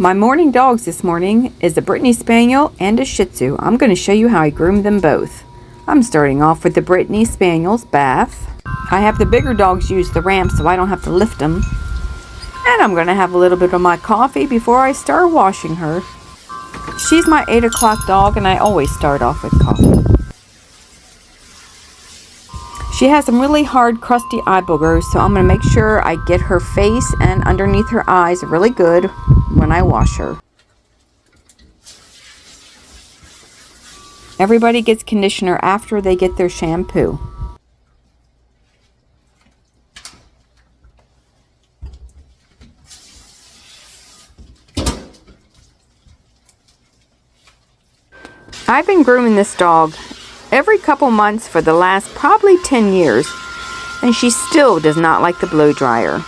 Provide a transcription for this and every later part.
My morning dogs this morning is a Britney Spaniel and a Shih Tzu. I'm going to show you how I groom them both. I'm starting off with the Britney Spaniel's bath. I have the bigger dogs use the ramp so I don't have to lift them. And I'm going to have a little bit of my coffee before I start washing her. She's my 8 o'clock dog and I always start off with coffee. She has some really hard, crusty eye boogers, so I'm going to make sure I get her face and underneath her eyes really good when I wash her. Everybody gets conditioner after they get their shampoo. I've been grooming this dog every couple months for the last probably 10 years, and she still does not like the blow dryer.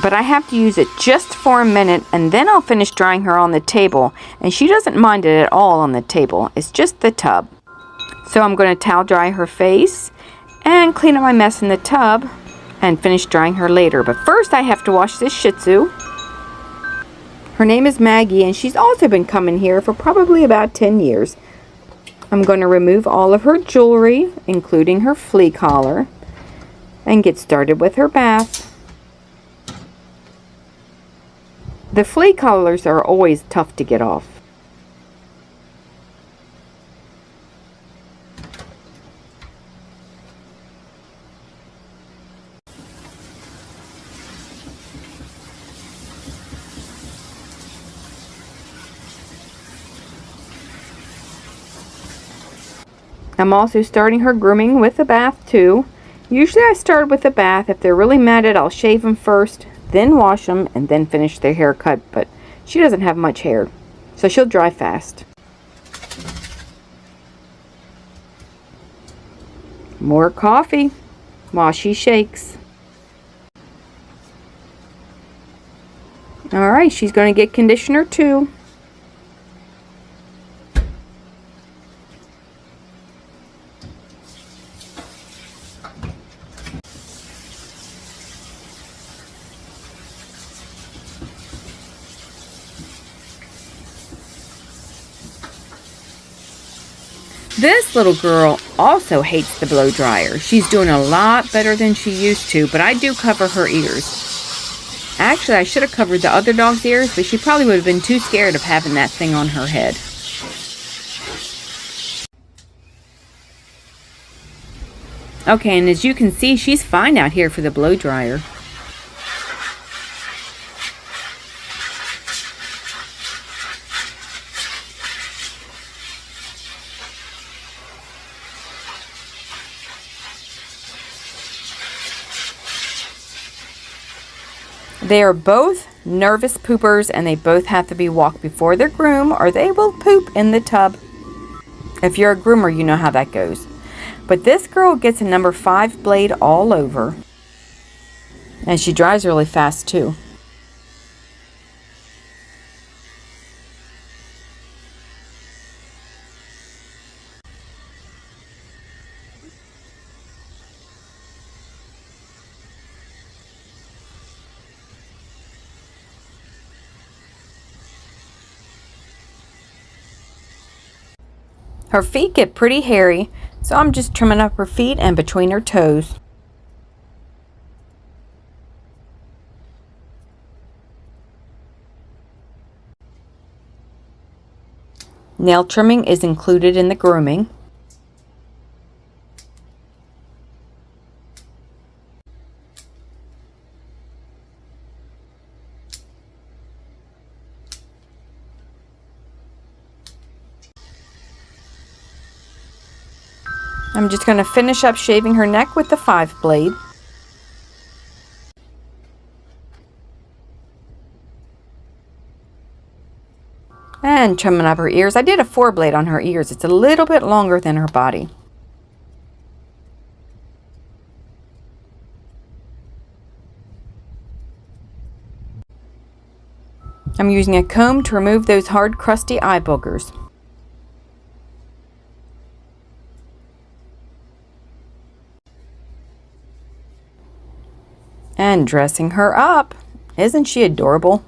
But I have to use it just for a minute, and then I'll finish drying her on the table, and she doesn't mind it at all on the table. It's just the tub. So I'm going to towel dry her face and clean up my mess in the tub and finish drying her later. But first I have to wash this Shih Tzu. Her name is Maggie, and she's also been coming here for probably about 10 years. I'm going to remove all of her jewelry, including her flea collar, and get started with her bath. The flea collars are always tough to get off. I'm also starting her grooming with the bath too. Usually I start with the bath. If they're really matted, I'll shave them first, then wash them, and then finish their haircut. But she doesn't have much hair, so she'll dry fast. More coffee while she shakes. Alright, she's going to get conditioner too. This little girl also hates the blow dryer. She's doing a lot better than she used to, but I do cover her ears. Actually, I should have covered the other dog's ears, but she probably would have been too scared of having that thing on her head. Okay, and as you can see, she's fine out here for the blow dryer. They are both nervous poopers, and they both have to be walked before they're groomed or they will poop in the tub. If you're a groomer, you know how that goes. But this girl gets a number 5 blade all over. And she dries really fast too. Her feet get pretty hairy, so I'm just trimming up her feet and between her toes. Nail trimming is included in the grooming. I'm just going to finish up shaving her neck with the 5 blade. And trimming up her ears. I did a 4 blade on her ears. It's a little bit longer than her body. I'm using a comb to remove those hard, crusty eye boogers. And dressing her up. Isn't she adorable?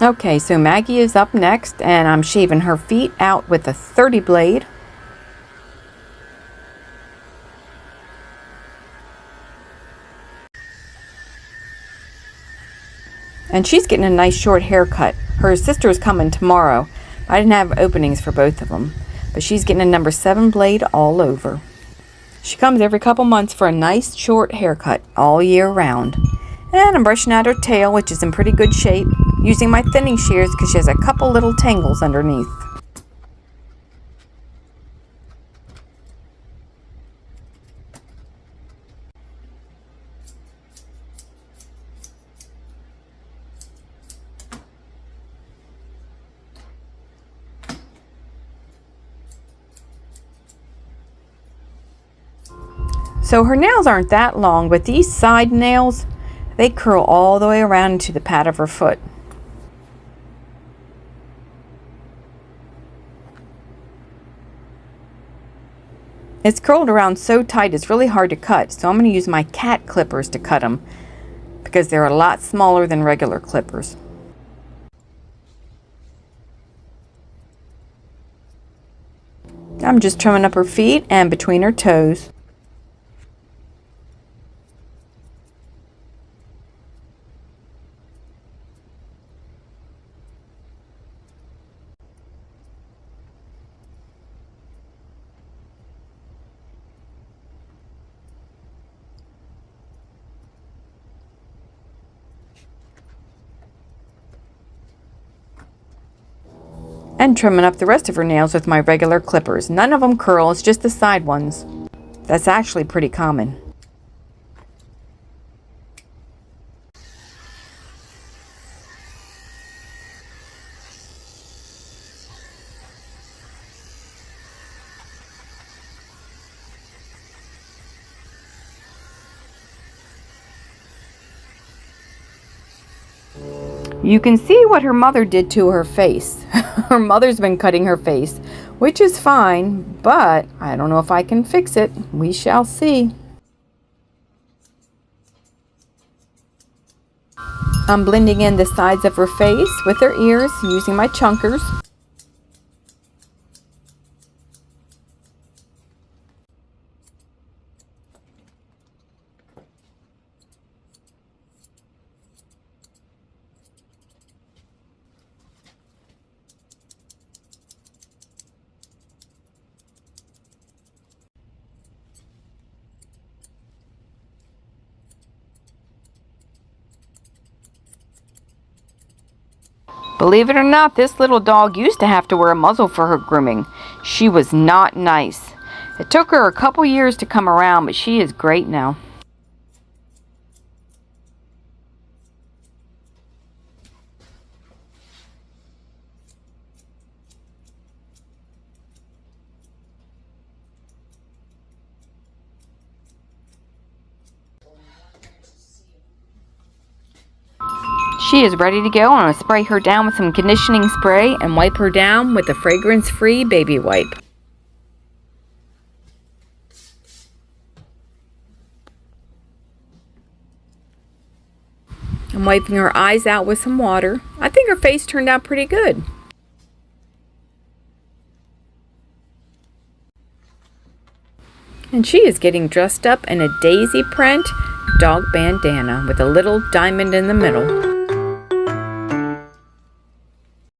Okay, so Maggie is up next, and I'm shaving her feet out with a 30 blade. And she's getting a nice short haircut. Her sister is coming tomorrow. I didn't have openings for both of them, but she's getting a number 7 blade all over. She comes every couple months for a nice short haircut all year round. And I'm brushing out her tail, which is in pretty good shape, using my thinning shears because she has a couple little tangles underneath. So her nails aren't that long, but these side nails, they curl all the way around into the pad of her foot. It's curled around so tight it's really hard to cut, so I'm going to use my cat clippers to cut them because they're a lot smaller than regular clippers. I'm just trimming up her feet and between her toes. And trimming up the rest of her nails with my regular clippers. None of them curl, it's just the side ones. That's actually pretty common. You can see what her mother did to her face. Her mother's been cutting her face, which is fine, but I don't know if I can fix it. We shall see. I'm blending in the sides of her face with her ears using my chunkers. Believe it or not, this little dog used to have to wear a muzzle for her grooming. She was not nice. It took her a couple years to come around, but she is great now. She is ready to go. I'm going to spray her down with some conditioning spray and wipe her down with a fragrance-free baby wipe. I'm wiping her eyes out with some water. I think her face turned out pretty good. And she is getting dressed up in a daisy print dog bandana with a little diamond in the middle.